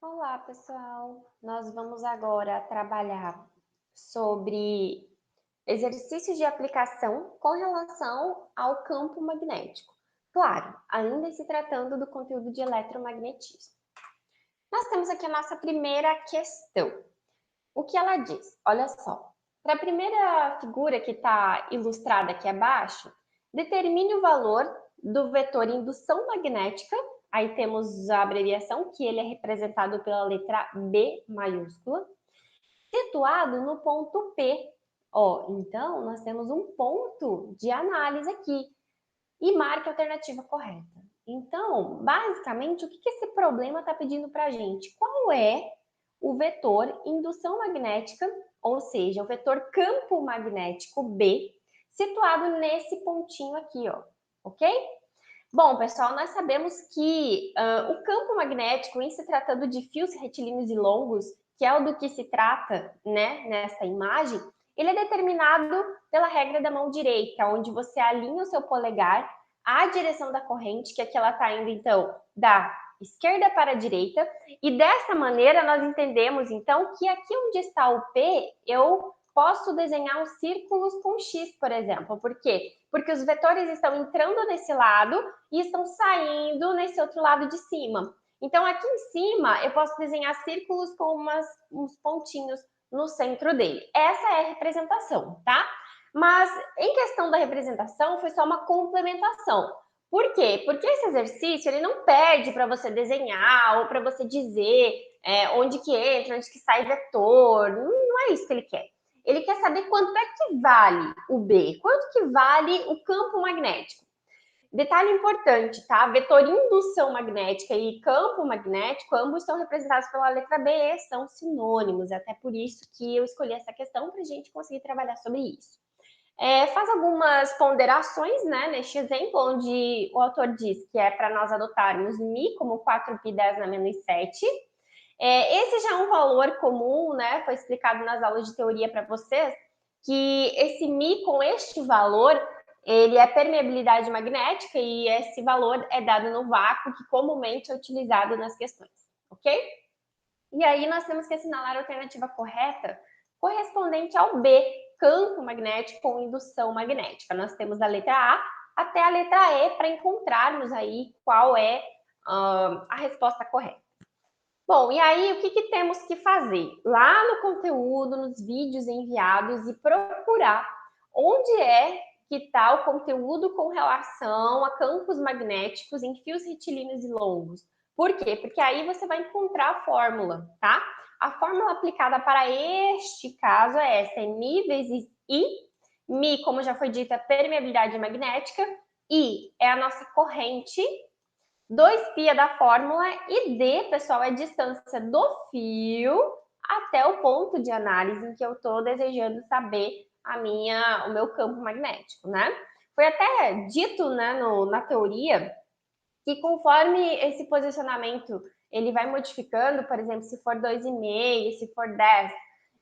Olá, pessoal! Nós vamos agora trabalhar sobre exercícios de aplicação com relação ao campo magnético. Claro, ainda se tratando do conteúdo de eletromagnetismo. Nós temos aqui a nossa primeira questão. O que ela diz? Olha só. Para a primeira figura que está ilustrada aqui abaixo, determine o valor do vetor indução magnética. Aí temos a abreviação, que ele é representado pela letra B maiúscula, situado no ponto P. Então, nós temos um ponto de análise aqui e marque a alternativa correta. Então, basicamente, o que esse problema está pedindo para a gente? Qual é o vetor indução magnética, ou seja, o vetor campo magnético B, situado nesse pontinho aqui, ok? Bom, pessoal, nós sabemos que o campo magnético, em se tratando de fios retilíneos e longos, que é o do que se trata, né, nessa imagem, ele é determinado pela regra da mão direita, onde você alinha o seu polegar à direção da corrente, que aqui ela está indo, então, da esquerda para a direita, e dessa maneira nós entendemos, então, que aqui onde está o P, eu posso desenhar uns círculos com X, por exemplo. Por quê? Porque os vetores estão entrando nesse lado e estão saindo nesse outro lado de cima. Então, aqui em cima, eu posso desenhar círculos com uns pontinhos no centro dele. Essa é a representação, tá? Mas, em questão da representação, foi só uma complementação. Por quê? Porque esse exercício, ele não pede para você desenhar ou para você dizer onde que entra, onde que sai vetor. Não é isso que ele quer. Ele quer saber quanto é que vale o B, quanto que vale o campo magnético. Detalhe importante, tá? Vetor indução magnética e campo magnético, ambos estão representados pela letra B, são sinônimos, até por isso que eu escolhi essa questão para a gente conseguir trabalhar sobre isso. Faz algumas ponderações, né, neste exemplo, onde o autor diz que é para nós adotarmos μ como 4π10 na menos 7. Esse já é um valor comum, né, foi explicado nas aulas de teoria para vocês, que esse μ com este valor, ele é permeabilidade magnética e esse valor é dado no vácuo, que comumente é utilizado nas questões, ok? E aí nós temos que assinalar a alternativa correta correspondente ao B, campo magnético com indução magnética. Nós temos da letra A até a letra E para encontrarmos aí qual é a resposta correta. Bom, e aí o que temos que fazer? Lá no conteúdo, nos vídeos enviados e procurar onde é que está o conteúdo com relação a campos magnéticos em fios retilíneos e longos. Por quê? Porque aí você vai encontrar a fórmula, tá? A fórmula aplicada para este caso é essa, é μ vezes I. μ, como já foi dito, é permeabilidade magnética. I é a nossa corrente. 2π da fórmula e D, pessoal, é a distância do fio até o ponto de análise em que eu estou desejando saber o meu campo magnético, né? Foi até dito, né, na teoria que conforme esse posicionamento ele vai modificando, por exemplo, se for 2,5, se for 10,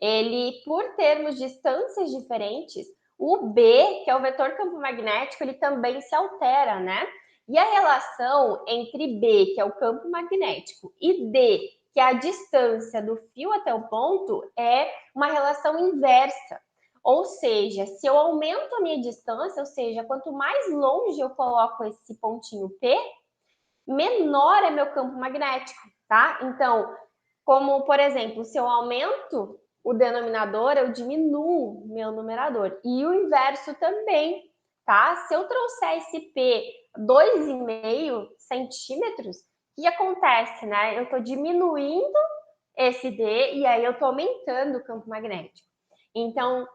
ele, por termos distâncias diferentes, o B, que é o vetor campo magnético, ele também se altera, né? E a relação entre B, que é o campo magnético, e D, que é a distância do fio até o ponto, é uma relação inversa. Ou seja, se eu aumento a minha distância, ou seja, quanto mais longe eu coloco esse pontinho P, menor é meu campo magnético, tá? Então, como, por exemplo, se eu aumento o denominador, eu diminuo meu numerador. E o inverso também, tá? Se eu trouxer esse P 2,5 centímetros, o que acontece, né? Eu estou diminuindo esse D e aí eu estou aumentando o campo magnético. Então,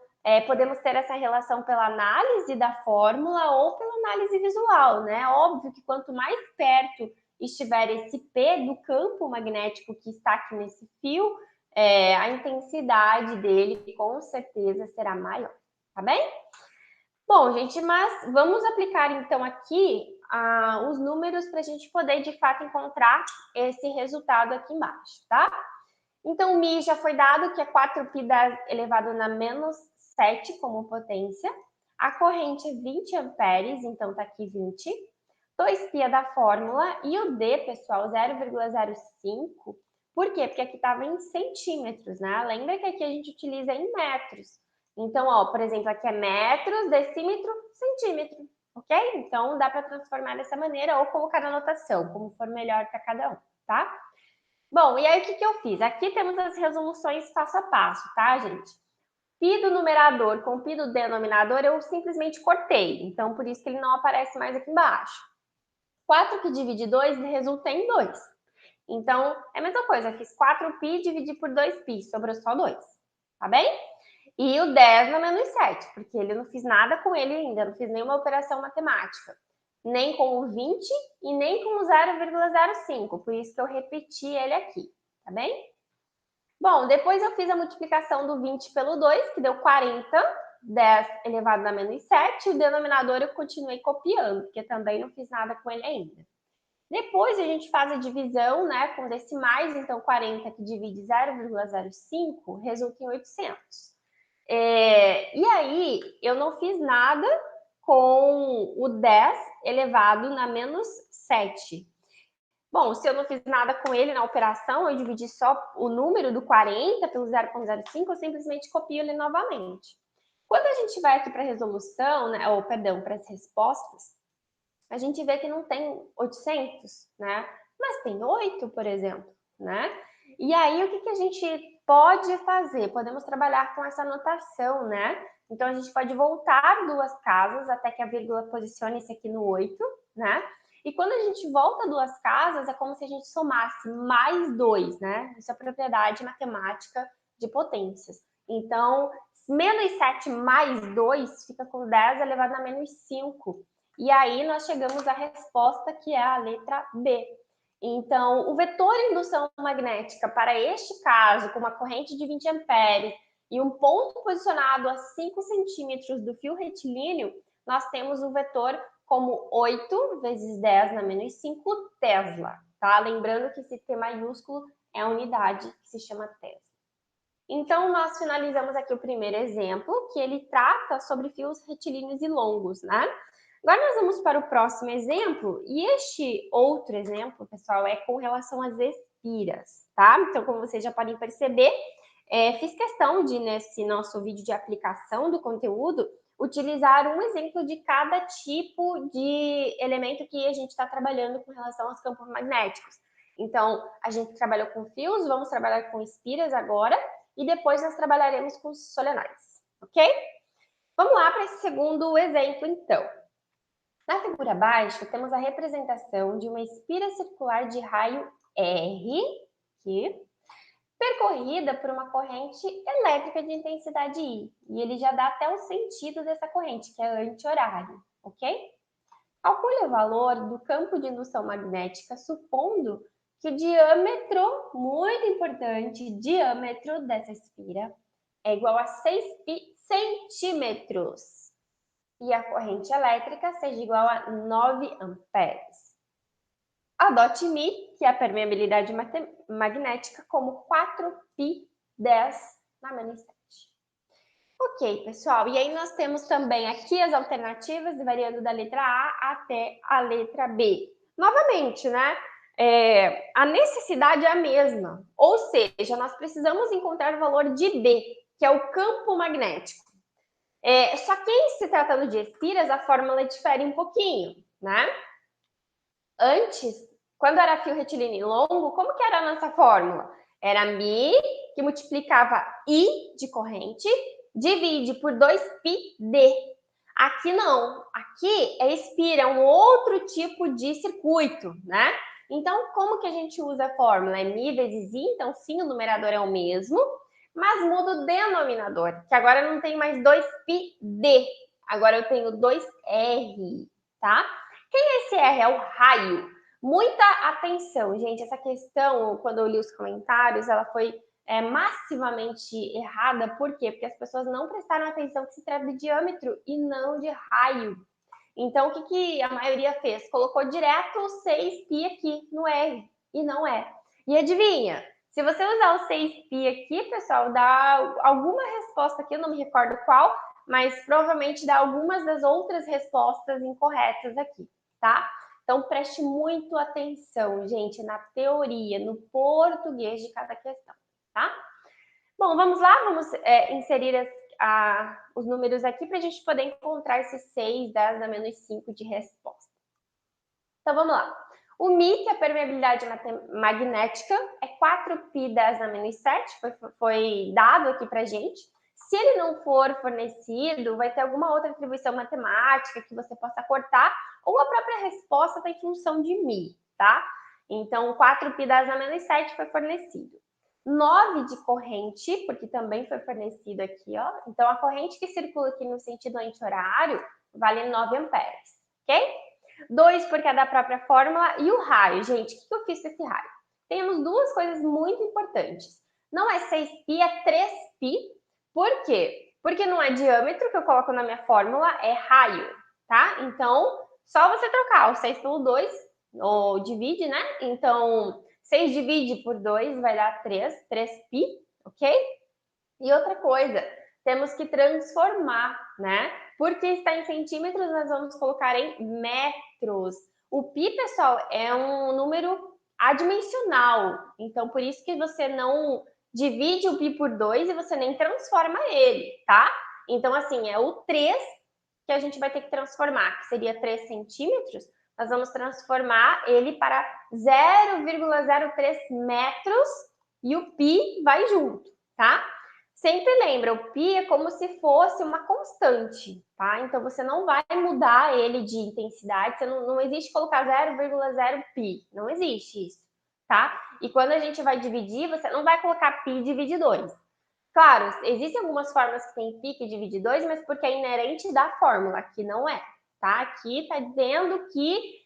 podemos ter essa relação pela análise da fórmula ou pela análise visual, né? Óbvio que quanto mais perto estiver esse P do campo magnético que está aqui nesse fio, a intensidade dele com certeza será maior, tá bem? Bom, gente, mas vamos aplicar então aqui os números para a gente poder de fato encontrar esse resultado aqui embaixo, tá? Então, o μ já foi dado, que é 4π elevado na menos 7 como potência. A corrente é 20 amperes, então tá aqui 20. 2π da fórmula. E o D, pessoal, 0,05 Por quê? Porque aqui estava em centímetros, né? Lembra que aqui a gente utiliza em metros. Então, ó, por exemplo, aqui é metros, decímetro, centímetro, ok? Então, dá para transformar dessa maneira ou colocar na anotação, como for melhor para cada um, tá? Bom, e aí o que eu fiz? Aqui temos as resoluções passo a passo, tá, gente? Π do numerador com π do denominador eu simplesmente cortei, então por isso que ele não aparece mais aqui embaixo. 4 que divide 2 resulta em 2. Então, é a mesma coisa, eu fiz 4π dividir por 2π, sobrou só 2, tá bem? E o 10 no menos 7, porque ele não fiz nada com ele ainda, não fiz nenhuma operação matemática. Nem com o 20 e nem com o 0,05, por isso que eu repeti ele aqui, tá bem? Bom, depois eu fiz a multiplicação do 20 pelo 2, que deu 40, 10 elevado a menos 7, e o denominador eu continuei copiando, porque também não fiz nada com ele ainda. Depois a gente faz a divisão, né, com decimais, então 40 que divide 0,05 resulta em 800. E aí eu não fiz nada com o 10 elevado na menos 7. Bom, se eu não fiz nada com ele na operação, eu dividi só o número do 40 pelo 0,05, eu simplesmente copio ele novamente. Quando a gente vai aqui para a resolução, né, ou perdão, para as respostas, a gente vê que não tem 800, né? Mas tem 8, por exemplo, né? E aí, o que a gente pode fazer? Podemos trabalhar com essa notação, né? Então, a gente pode voltar 2 casas até que a vírgula posicione esse aqui no 8, né? E quando a gente volta 2 casas, é como se a gente somasse mais 2, né? Isso é propriedade matemática de potências. Então, menos 7 mais 2 fica com 10 elevado a menos 5. E aí nós chegamos à resposta que é a letra B. Então, o vetor indução magnética para este caso, com uma corrente de 20 amperes e um ponto posicionado a 5 centímetros do fio retilíneo, nós temos o vetor como 8 vezes 10 na menos 5 Tesla, tá? Lembrando que esse T maiúsculo é a unidade que se chama Tesla. Então, nós finalizamos aqui o primeiro exemplo, que ele trata sobre fios retilíneos e longos, né? Agora nós vamos para o próximo exemplo, e este outro exemplo, pessoal, é com relação às espiras, tá? Então, como vocês já podem perceber, fiz questão de, nesse nosso vídeo de aplicação do conteúdo, utilizar um exemplo de cada tipo de elemento que a gente está trabalhando com relação aos campos magnéticos. Então, a gente trabalhou com fios, vamos trabalhar com espiras agora, e depois nós trabalharemos com solenoides, ok? Vamos lá para esse segundo exemplo, então. Na figura abaixo, temos a representação de uma espira circular de raio R, aqui, percorrida por uma corrente elétrica de intensidade I. E ele já dá até o sentido dessa corrente, que é anti-horário, ok? Calcule o valor do campo de indução magnética, supondo que o diâmetro, muito importante, diâmetro dessa espira é igual a 6 centímetros e a corrente elétrica seja igual a 9 amperes. Adote μ, que é a permeabilidade magnética, como 4π10 na menos 7. Ok, pessoal, e aí nós temos também aqui as alternativas, variando da letra A até a letra B. Novamente, né? A necessidade é a mesma, ou seja, nós precisamos encontrar o valor de B, que é o campo magnético. Só que em se tratando de espiras, a fórmula difere um pouquinho, né? Antes, quando era fio retilíneo longo, como que era a nossa fórmula? Era μ, que multiplicava I de corrente, divide por 2πd. Aqui não, aqui é espira, é um outro tipo de circuito, né? Então, como que a gente usa a fórmula? É μ vezes I, então sim, o numerador é o mesmo, mas muda o denominador, que agora não tem mais 2πd, agora eu tenho 2R, tá? Quem é esse R? É o raio. Muita atenção, gente, essa questão, quando eu li os comentários, ela foi massivamente errada, por quê? Porque as pessoas não prestaram atenção que se trata de diâmetro e não de raio. Então, o que a maioria fez? Colocou direto o 6π aqui no R, e não é. E adivinha? Se você usar o 6π aqui, pessoal, dá alguma resposta aqui, eu não me recordo qual, mas provavelmente dá algumas das outras respostas incorretas aqui, tá? Então, preste muito atenção, gente, na teoria, no português de cada questão, tá? Bom, vamos lá, vamos inserir os números aqui para a gente poder encontrar esses 6, 10 a menos 5 de resposta. Então, vamos lá. O Mi, que é a permeabilidade magnética, é 4π 10 a menos 7, foi dado aqui para a gente. Se ele não for fornecido, vai ter alguma outra atribuição matemática que você possa cortar, ou a própria resposta está em função de Mi, tá? Então, 4π 10 a menos 7 foi fornecido. 9 de corrente, porque também foi fornecido aqui, ó. Então, a corrente que circula aqui no sentido anti-horário vale 9 amperes, ok? 2 porque é da própria fórmula e o raio. Gente, o que eu fiz com esse raio? Temos duas coisas muito importantes. Não é 6π, é 3π. Por quê? Porque não é diâmetro que eu coloco na minha fórmula, é raio, tá? Então, só você trocar o 6 pelo 2, ou divide, né? Então, 6 divide por 2 vai dar 3π, ok? E outra coisa, temos que transformar, né? Porque está em centímetros, nós vamos colocar em metros. O π, pessoal, é um número adimensional. Então, por isso que você não divide o π por 2 e você nem transforma ele, tá? Então, assim, é o 3 que a gente vai ter que transformar, que seria 3 centímetros. Nós vamos transformar ele para 0,03 metros e o π vai junto, tá? Sempre lembra, o π é como se fosse uma constante, tá? Então, você não vai mudar ele de intensidade, você não existe colocar 0,0 π, não existe isso, tá? E quando a gente vai dividir, você não vai colocar π divide 2. Claro, existem algumas formas que tem π que divide 2, mas porque é inerente da fórmula, aqui não é, tá? Aqui está dizendo que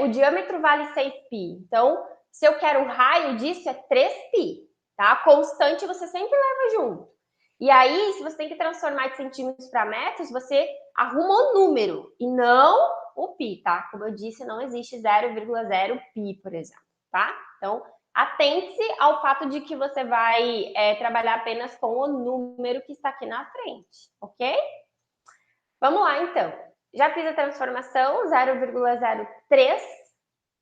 o diâmetro vale 6π, então, se eu quero o raio disso, é 3π, tá? Constante você sempre leva junto. E aí, se você tem que transformar de centímetros para metros, você arruma o número e não o π, tá? Como eu disse, não existe 0,0 π, por exemplo, tá? Então, atente-se ao fato de que você vai trabalhar apenas com o número que está aqui na frente, ok? Vamos lá, então. Já fiz a transformação, 0,03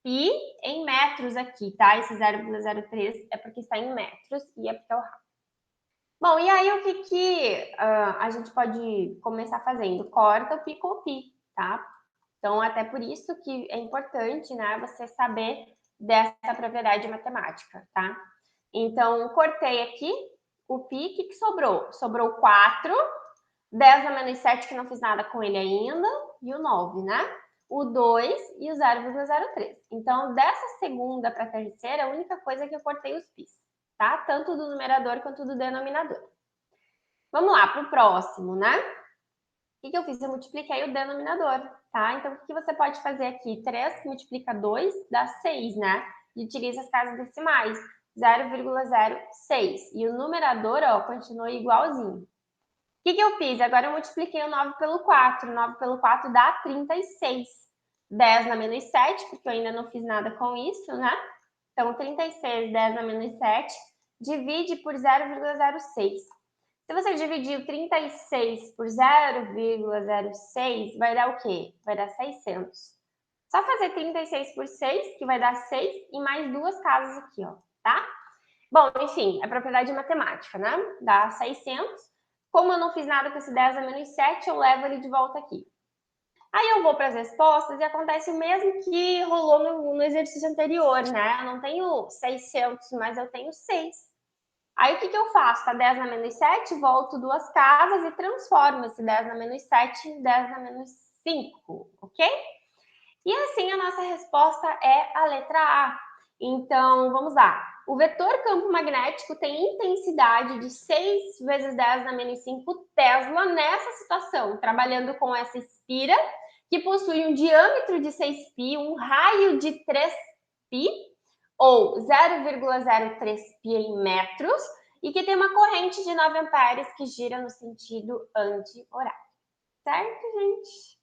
π em metros aqui, tá? Esse 0,03 é porque está em metros e é porque é o raio. Bom, e aí o que a gente pode começar fazendo? Corta o π com o π, tá? Então, até por isso que é importante, né, você saber dessa propriedade matemática, tá? Então, cortei aqui o π, o que sobrou? Sobrou 4, 10 a menos 7, que não fiz nada com ele ainda, e o 9, né? O 2 e o 0,03. Então, dessa segunda para a terceira, a única coisa é que eu cortei os π's, tá? Tanto do numerador quanto do denominador. Vamos lá para o próximo, né? O que eu fiz? Eu multipliquei o denominador, tá? Então, o que você pode fazer aqui? 3 multiplica 2 dá 6, né? E utiliza as casas decimais, 0,06. E o numerador, ó, continua igualzinho. O que eu fiz? Agora eu multipliquei o 9 pelo 4. 9 pelo 4 dá 36. 10 na menos 7, porque eu ainda não fiz nada com isso, né? Então, 36, 10 na menos 7, divide por 0,06. Se você dividir o 36 por 0,06, vai dar o quê? Vai dar 600. Só fazer 36 por 6, que vai dar 6, e mais duas casas aqui, ó, tá? Bom, enfim, é propriedade matemática, né? Dá 600. Como eu não fiz nada com esse 10 a menos 7, eu levo ele de volta aqui. Aí eu vou para as respostas e acontece o mesmo que rolou no exercício anterior, né? Eu não tenho 600, mas eu tenho 6. Aí, o que eu faço? Tá 10 na menos 7, volto duas casas e transformo esse 10 na menos 7 em 10 na menos 5, ok? E assim, a nossa resposta é a letra A. Então, vamos lá. O vetor campo magnético tem intensidade de 6 vezes 10 na menos 5 Tesla nessa situação, trabalhando com essa espira, que possui um diâmetro de 6π, um raio de 3π, ou 0,03π em metros, e que tem uma corrente de 9 amperes que gira no sentido anti-horário. Certo, gente?